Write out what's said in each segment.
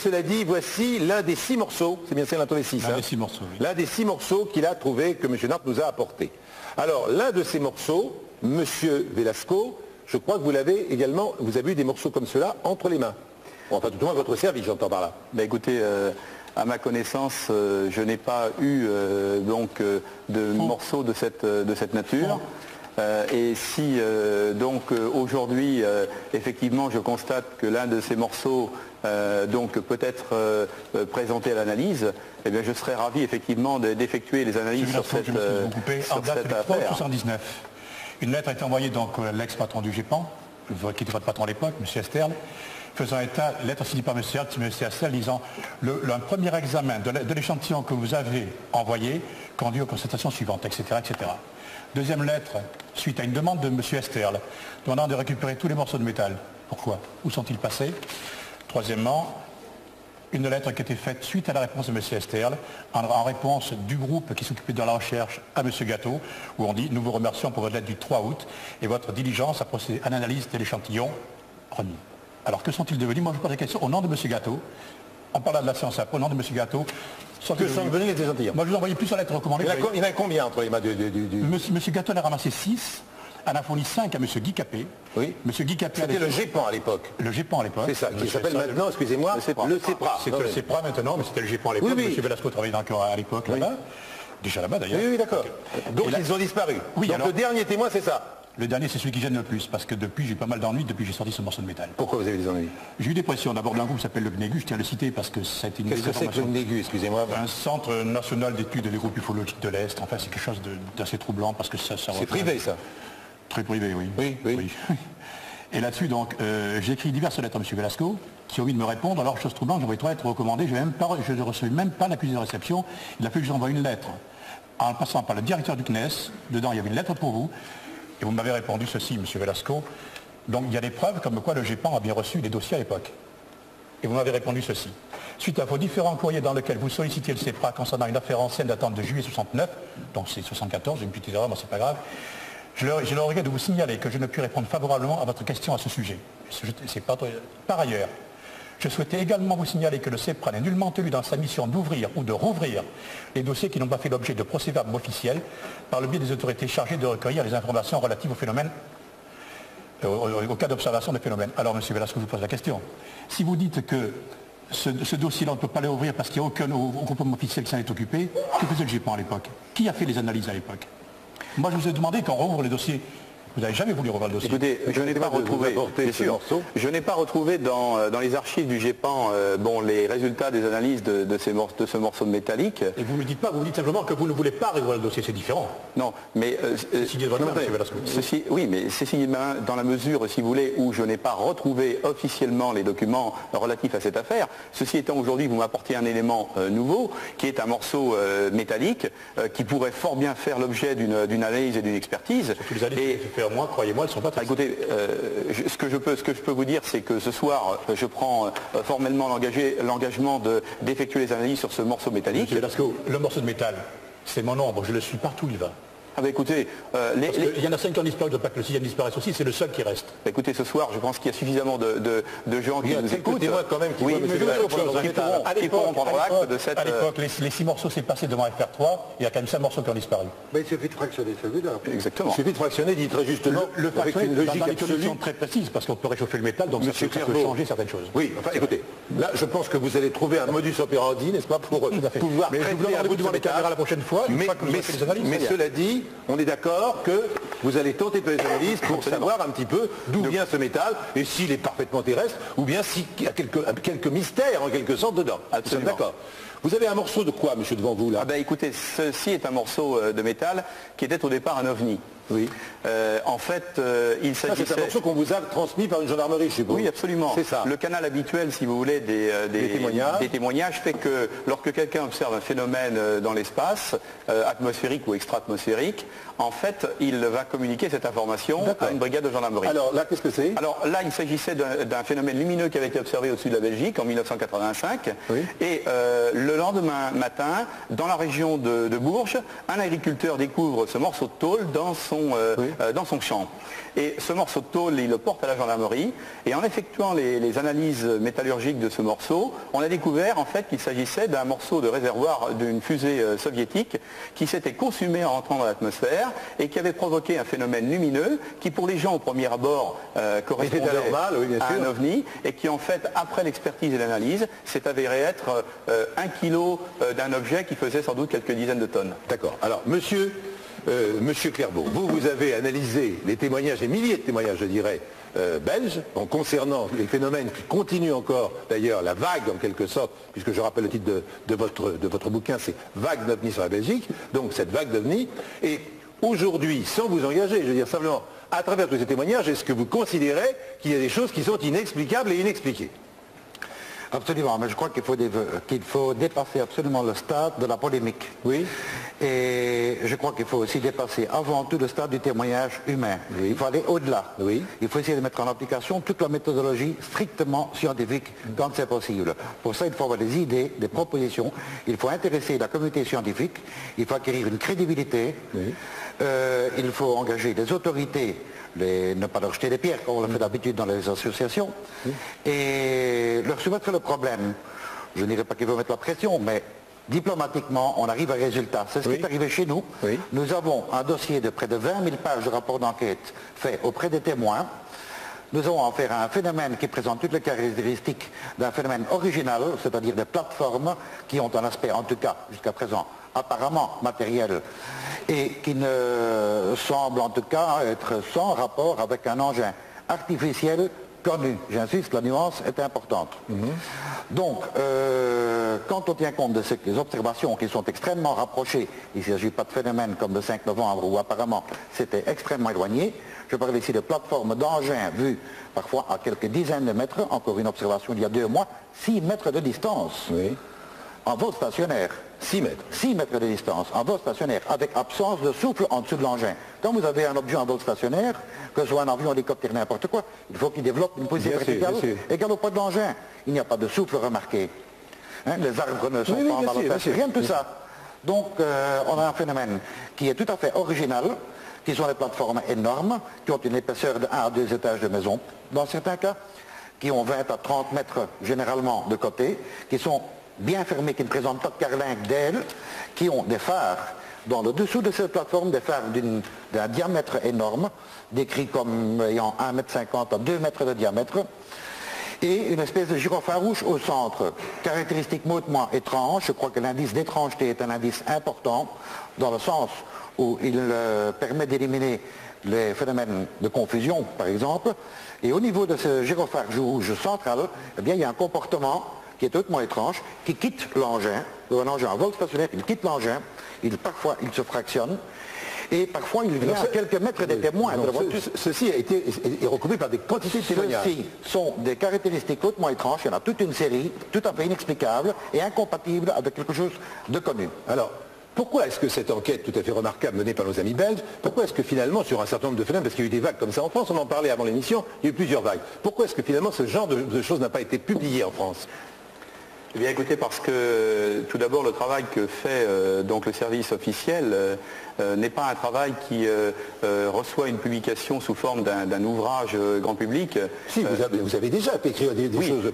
cela dit, voici l'un des 6 morceaux, c'est bien ça, il en a trouvé 6. L'un des 6 morceaux, oui. L'un des 6 morceaux qu'il a trouvé, que M. Nart nous a apporté. Alors, l'un de ces morceaux, M. Velasco, je crois que vous l'avez également, vous avez eu des morceaux comme cela entre les mains. Enfin, tout au moins votre service, j'entends par là. Ben écoutez, à ma connaissance, je n'ai pas eu de morceaux de cette nature. Et si aujourd'hui, effectivement, je constate que l'un de ces morceaux peut être présenté à l'analyse, eh bien, je serais ravi effectivement d'effectuer les analyses sur cette affaire. 79. Une lettre a été envoyée donc à l'ex-patron du GEPAN, qui était votre patron à l'époque, M. Esterle, faisant état, lettre signée par M. Esterle, disant un premier examen de l'échantillon que vous avez envoyé conduit aux constatations suivantes, etc., etc. Deuxième lettre, suite à une demande de M. Esterle, demandant de récupérer tous les morceaux de métal. Pourquoi? Où sont-ils passés? Troisièmement, une lettre qui a été faite suite à la réponse de M. Esterle, en réponse du groupe qui s'occupait de la recherche à M. Gâteau, où on dit « Nous vous remercions pour votre lettre du 3 août et votre diligence a procédé à l'analyse de l'échantillon remis. » Alors que sont-ils devenus? Moi je pose la question au nom de M. Gâteau. On parle de la séance après, au nom de M. Gâteau. Que sont devenus les échantillons? Moi je vous envoyais plus la lettre recommandée. Il y en a combien entre les mains du... M. Gâteau en a ramassé 6. On a fourni 5 à M. Guy Capet. Oui. M. Guy Capet. C'était le GEPAN à l'époque. Le GEPAN à l'époque. C'est ça, qui s'appelle maintenant, excusez-moi, le CEPRA. C'est le CEPRA maintenant, mais c'était le GEPAN à l'époque. Oui, oui. M. Velasco travaillait encore à l'époque là-bas. Déjà là-bas d'ailleurs. Oui, d'accord. Donc ils ont disparu. Oui, donc alors, le dernier témoin, c'est ça. Le dernier, c'est celui qui gêne le plus, parce que depuis, j'ai eu pas mal d'ennuis depuis que j'ai sorti ce morceau de métal. Pourquoi vous avez des ennuis? J'ai eu des pressions. D'abord d'un groupe qui s'appelle le GNEGU, je tiens à le citer parce que ça a été une Qu'est-ce que c'est que le GNEGU, excusez-moi? Un centre national d'études des groupes ufologiques de l'Est. Enfin, c'est quelque chose d'assez troublant parce que ça c'est privé, ça? Très privé, oui. Oui. Et là-dessus, donc, j'ai écrit diverses lettres à M. Velasco, qui a envie de me répondre. Alors, chose troublante, j'ai envoyé 3 lettres recommandées. Je ne recevais même pas l'accusé de réception. Il a fallu que j'envoie une lettre en passant par le directeur du CNES. Dedans, il y avait une lettre pour vous. Et vous m'avez répondu ceci, M. Velasco. Donc il y a des preuves comme quoi le GEPAN a bien reçu les dossiers à l'époque. Et vous m'avez répondu ceci. Suite à vos différents courriers dans lesquels vous sollicitiez le CEPRA concernant une affaire ancienne datant de juillet 69, donc c'est 74, une petite erreur, mais c'est pas grave, j'ai le regret de vous signaler que je ne puis répondre favorablement à votre question à ce sujet. Par ailleurs, je souhaitais également vous signaler que le CEPRA n'est nullement tenu dans sa mission d'ouvrir ou de rouvrir les dossiers qui n'ont pas fait l'objet de procès-verbaux officiels par le biais des autorités chargées de recueillir les informations relatives au phénomène, au cas d'observation des phénomènes. Alors, M. Velasco, je vous pose la question. Si vous dites que ce dossier-là, on ne peut pas le rouvrir parce qu'il n'y a aucun groupement officiel qui s'en est occupé, que faisait le GEPAN à l'époque? Qui a fait les analyses à l'époque? Moi, je vous ai demandé qu'on rouvre les dossiers. Vous n'avez jamais voulu revoir le dossier. Écoutez, je n'ai pas retrouvé, bien sûr, je n'ai pas retrouvé dans les archives du GEPAN les résultats des analyses de ce morceau de métallique. Et vous ne me dites pas, vous me dites simplement que vous ne voulez pas revoir le dossier, c'est différent. Non, mais oui, mais c'est signé de ma main dans la mesure, si vous voulez, où je n'ai pas retrouvé officiellement les documents relatifs à cette affaire. Ceci étant, aujourd'hui, vous m'apportez un élément nouveau, qui est un morceau métallique, qui pourrait fort bien faire l'objet d'une analyse et d'une expertise. Moi, croyez-moi, elles ne sont pas très... Écoutez, ce que je peux vous dire, c'est que ce soir, je prends formellement l'engagement d'effectuer les analyses sur ce morceau métallique. Monsieur Velasco, le morceau de métal, c'est mon ombre, je le suis partout où il va. Ah bah écoutez, il y en a 5 qui ont disparu, je ne veux pas que le 6e disparaisse aussi, c'est le seul qui reste. Bah écoutez, ce soir, je pense qu'il y a suffisamment de gens qui nous écoutent. Témoins quand même qui pourront prendre acte de cette... À l'époque, les 6 morceaux s'est passé devant FR3, il y a quand même 5 morceaux qui ont disparu. Mais il suffit de fractionner celui-là. Exactement. Il suffit de fractionner, dit très justement, le avec une logique dans des absolue. conditions très précises, parce qu'on peut réchauffer le métal, donc ça peut changer certaines choses. Oui, enfin écoutez, là je pense que vous allez trouver un modus operandi, n'est-ce pas, pour pouvoir traiter un bout devant les caméras la prochaine fois, mais cela dit, on est d'accord que vous allez tenter de faire des analyses pour savoir un petit peu d'où vient ce métal et s'il est parfaitement terrestre ou bien s'il y a quelques mystères en quelque sorte dedans. Absolument. D'accord. Vous avez un morceau de quoi, monsieur, devant vous là? Ah ben écoutez, ceci est un morceau de métal qui était au départ un ovni. Oui. En fait, il s'agissait... C'est un morceau qu'on vous a transmis par une gendarmerie, je suppose. Oui, absolument. C'est ça. Le canal habituel, si vous voulez, des témoignages fait que lorsque quelqu'un observe un phénomène dans l'espace, atmosphérique ou extra-atmosphérique, en fait, il va communiquer cette information à une brigade de gendarmerie. Alors là, qu'est-ce que c'est? Alors là, il s'agissait d'un phénomène lumineux qui avait été observé au-dessus de la Belgique en 1985. Oui. Et le lendemain matin, dans la région de Bourges, un agriculteur découvre ce morceau de tôle dans son dans son champ. Et ce morceau de tôle, il le porte à la gendarmerie. Et en effectuant les analyses métallurgiques de ce morceau, on a découvert en fait qu'il s'agissait d'un morceau de réservoir d'une fusée soviétique qui s'était consumé en rentrant dans l'atmosphère et qui avait provoqué un phénomène lumineux qui, pour les gens au premier abord, correspondait à un ovni et qui, en fait, après l'expertise et l'analyse, s'est avéré être 1 kilo d'un objet qui faisait sans doute quelques dizaines de tonnes. D'accord. Alors, monsieur Clairvaux, vous avez analysé les témoignages, les milliers de témoignages, je dirais, belges, concernant les phénomènes qui continuent encore, d'ailleurs, la vague en quelque sorte, puisque je rappelle le titre de votre bouquin, c'est Vague d'OVNI sur la Belgique, donc cette vague d'OVNI. Et aujourd'hui, sans vous engager, je veux dire simplement, à travers tous ces témoignages, est-ce que vous considérez qu'il y a des choses qui sont inexplicables et inexpliquées? Absolument, mais je crois qu'il faut dépasser absolument le stade de la polémique. Oui. Et je crois qu'il faut aussi dépasser avant tout le stade du témoignage humain. Oui. Il faut aller au-delà. Oui. Il faut essayer de mettre en application toute la méthodologie strictement scientifique quand c'est possible. Pour ça, il faut avoir des idées, des propositions. Il faut intéresser la communauté scientifique. Il faut acquérir une crédibilité. Oui. Il faut engager des autorités. Ne pas leur jeter des pierres comme on le fait d'habitude dans les associations, et leur soumettre le problème. Je ne dirais pas qu'il faut mettre la pression, mais diplomatiquement, on arrive à un résultat. C'est ce qui est arrivé chez nous. Oui. Nous avons un dossier de près de 20 000 pages de rapport d'enquête fait auprès des témoins. Nous avons affaire à un phénomène qui présente toutes les caractéristiques d'un phénomène original, c'est-à-dire des plateformes qui ont un aspect, en tout cas jusqu'à présent, apparemment matériel, et qui ne semble en tout cas être sans rapport avec un engin artificiel connu. J'insiste, la nuance est importante. Donc, quand on tient compte de ces observations qui sont extrêmement rapprochées, il ne s'agit pas de phénomènes comme le 5 novembre où apparemment c'était extrêmement éloigné. Je parle ici de plateformes d'engins vus parfois à quelques dizaines de mètres, encore une observation il y a 2 mois, 6 mètres de distance. Oui. En vol stationnaire. 6 mètres. 6 mètres de distance, en vol stationnaire, avec absence de souffle en dessous de l'engin. Quand vous avez un objet en vol stationnaire, que ce soit un avion, un hélicoptère, n'importe quoi, il faut qu'il développe une position verticale égale au poids de l'engin. Il n'y a pas de souffle remarqué. Hein, les arbres ne sont pas en ballottage, rien de tout ça. Donc on a un phénomène qui est tout à fait original, qui sont des plateformes énormes, qui ont une épaisseur de 1 à 2 étages de maison, dans certains cas, qui ont 20 à 30 mètres généralement de côté, qui sont bien fermés, qui ne présentent pas de carlingue d'ailes, qui ont des phares dans le dessous de cette plateforme, des phares d'un diamètre énorme, décrits comme ayant 1,50 m à 2 mètres de diamètre, et une espèce de gyrophare rouge au centre. Caractéristique hautement étrange, je crois que l'indice d'étrangeté est un indice important, dans le sens où il permet d'éliminer les phénomènes de confusion, par exemple, et au niveau de ce gyrophare rouge central, eh bien, il y a un comportement qui est hautement étrange, qui quitte l'engin, un engin en vol stationnaire, il quitte l'engin, parfois il se fractionne, et parfois il vient à quelques mètres des témoins. Ceci est recouvert par des quantités de témoignages. Ceci sont des caractéristiques hautement étranges, il y en a toute une série, tout à fait inexplicables et incompatibles avec quelque chose de connu. Alors, pourquoi est-ce que cette enquête tout à fait remarquable menée par nos amis belges, pourquoi est-ce que finalement sur un certain nombre de phénomènes, parce qu'il y a eu des vagues comme ça en France, on en parlait avant l'émission, il y a eu plusieurs vagues, pourquoi est-ce que finalement ce genre de choses n'a pas été publié en France ? Eh bien écoutez, parce que tout d'abord le travail que fait donc le service officiel n'est pas un travail qui reçoit une publication sous forme d'un ouvrage grand public. Si, vous avez déjà écrit des choses,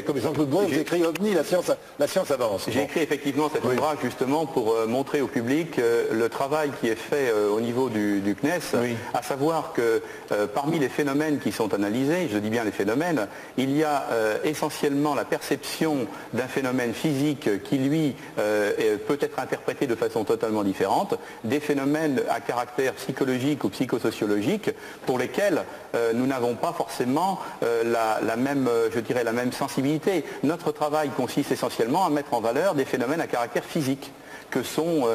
comme Jean-Claude Bourret, vous avez écrit OVNI, la science avance. J'ai écrit effectivement cet ouvrage justement pour montrer au public le travail qui est fait au niveau du CNES, à savoir que parmi les phénomènes qui sont analysés, je dis bien les phénomènes, il y a essentiellement la perception d'un phénomène physique qui, lui, peut être interprété de façon totalement différente, des phénomènes à caractère psychologique ou psychosociologique pour lesquels nous n'avons pas forcément la même sensibilité. Notre travail consiste essentiellement à mettre en valeur des phénomènes à caractère physique, que sont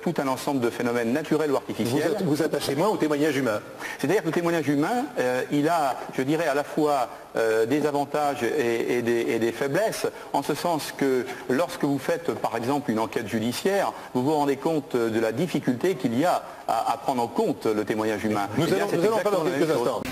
tout un ensemble de phénomènes naturels ou artificiels. Vous attachez moins au témoignage humain. C'est-à-dire que le témoignage humain, il a, je dirais, à la fois des avantages et des faiblesses, en ce sens que lorsque vous faites, par exemple, une enquête judiciaire, vous vous rendez compte de la difficulté qu'il y a à prendre en compte le témoignage humain. Nous allons parler dans quelques instants.